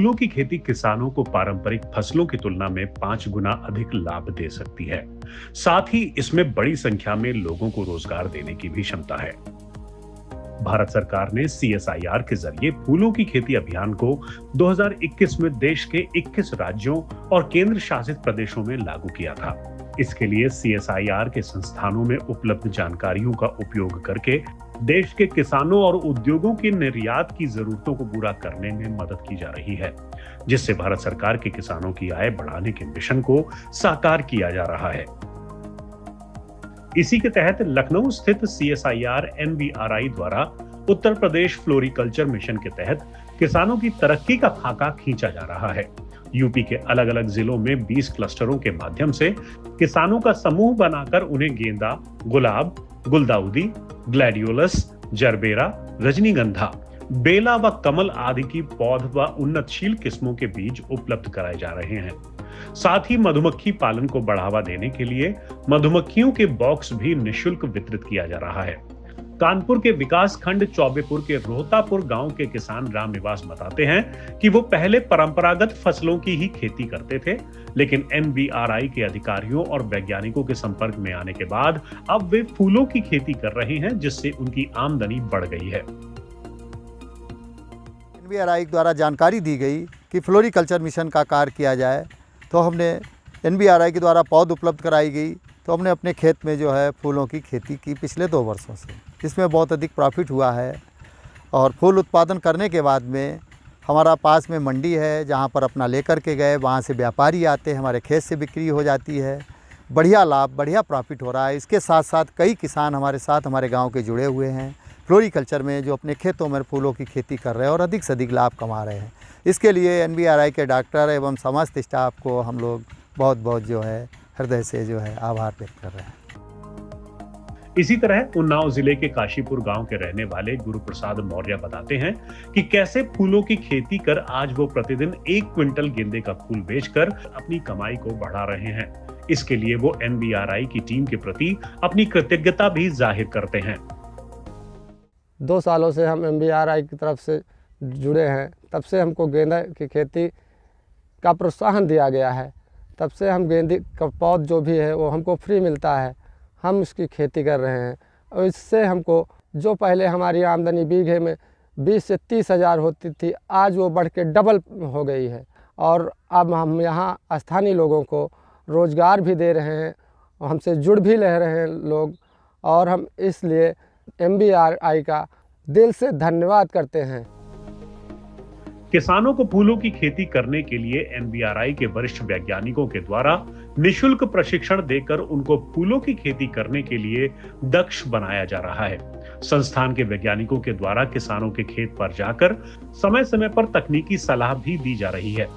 फूलों की खेती किसानों को पारंपरिक फसलों की तुलना में 5 गुना अधिक लाभ दे सकती है। साथ ही इसमें बड़ी संख्या में लोगों को रोजगार देने की भी क्षमता है। भारत सरकार ने CSIR के जरिए फूलों की खेती अभियान को 2021 में देश के 21 राज्यों और केंद्र शासित प्रदेशों में लागू किया था। इसके लिए CSIR के संस्थानों में उपलब्ध जानकारियों का उपयोग करके देश के किसानों और उद्योगों की निर्यात की जरूरतों को पूरा करने में मदद की जा रही है, जिससे भारत सरकार के किसानों की आय बढ़ाने के मिशन को साकार किया जा रहा है। इसी के तहत लखनऊ स्थित CSIR NBRI द्वारा उत्तर प्रदेश फ्लोरिकल्चर मिशन के तहत किसानों की तरक्की का खाका खींचा जा रहा है। यूपी के अलग अलग जिलों में 20 क्लस्टरों के माध्यम से किसानों का समूह बनाकर उन्हें गेंदा, गुलाब, गुलदाउदी, ग्लैडियोलस, जरबेरा, रजनीगंधा, बेला व कमल आदि की पौध व उन्नतशील किस्मों के बीज उपलब्ध कराए जा रहे हैं। साथ ही मधुमक्खी पालन को बढ़ावा देने के लिए मधुमक्खियों के बॉक्स भी निःशुल्क वितरित किया जा रहा है। कानपुर के विकास खंड चौबेपुर के रोहतापुर गांव के किसान राम निवास बताते हैं कि वो पहले परंपरागत फसलों की ही खेती करते थे, लेकिन NBRI के अधिकारियों और वैज्ञानिकों के संपर्क में आने के बाद अब वे फूलों की खेती कर रहे हैं, जिससे उनकी आमदनी बढ़ गई है। NBRI द्वारा जानकारी दी गई कि फ्लोरिकल्चर मिशन का कार्य किया जाए, तो हमने NBRI के द्वारा पौध उपलब्ध कराई गई, तो हमने अपने खेत में जो है फूलों की खेती की पिछले 2 वर्षों से। इसमें बहुत अधिक प्रॉफिट हुआ है और फूल उत्पादन करने के बाद में हमारा पास में मंडी है, जहाँ पर अपना लेकर के गए, वहाँ से व्यापारी आते हैं, हमारे खेत से बिक्री हो जाती है। बढ़िया लाभ, बढ़िया प्रॉफिट हो रहा है। इसके साथ साथ कई किसान हमारे साथ हमारे गाँव के जुड़े हुए हैं फ्लोरिकल्चर में, जो अपने खेतों में फूलों की खेती कर रहे हैं और अधिक से अधिक लाभ कमा रहे हैं। इसके लिए NBRI के डॉक्टर एवं समस्त स्टाफ को हम लोग बहुत बहुत जो है हृदय से जो है आभार व्यक्त कर रहे हैं। इसी तरह उन्नाव जिले के काशीपुर गांव के रहने वाले गुरु प्रसाद मौर्य बताते हैं कि कैसे फूलों की खेती कर आज वो प्रतिदिन 1 क्विंटल गेंदे का फूल बेचकर अपनी कमाई को बढ़ा रहे हैं। इसके लिए वो NBRI की टीम के प्रति अपनी कृतज्ञता भी जाहिर करते हैं। 2 सालों से हम NBRI की तरफ से जुड़े हैं, तब से हमको गेंदा की खेती का प्रोत्साहन दिया गया है। तब से हम गेंदे का पौध जो भी है वो हमको फ्री मिलता है, हम इसकी खेती कर रहे हैं। और इससे हमको जो पहले हमारी आमदनी बीघे में 20 से 30 हज़ार होती थी, आज वो बढ़ के डबल हो गई है। और अब हम यहाँ स्थानीय लोगों को रोज़गार भी दे रहे हैं, हमसे जुड़ भी रह रहे हैं लोग, और हम इसलिए NBRI का दिल से धन्यवाद करते हैं। किसानों को फूलों की खेती करने के लिए NBRI के वरिष्ठ वैज्ञानिकों के द्वारा निःशुल्क प्रशिक्षण देकर उनको फूलों की खेती करने के लिए दक्ष बनाया जा रहा है। संस्थान के वैज्ञानिकों के द्वारा किसानों के खेत पर जाकर समय समय पर तकनीकी सलाह भी दी जा रही है।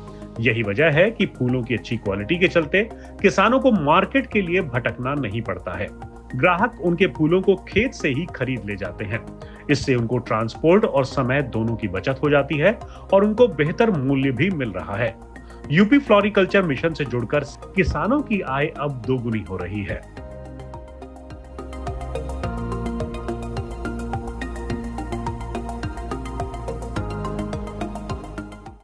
यही वजह है कि फूलों की अच्छी क्वालिटी के चलते किसानों को मार्केट के लिए भटकना नहीं पड़ता है। ग्राहक उनके फूलों को खेत से ही खरीद ले जाते हैं। इससे उनको ट्रांसपोर्ट और समय दोनों की बचत हो जाती है और उनको बेहतर मूल्य भी मिल रहा है। यूपी फ्लोरिकल्चर मिशन से जुड़कर किसानों की आय अब 2 गुनी हो रही है।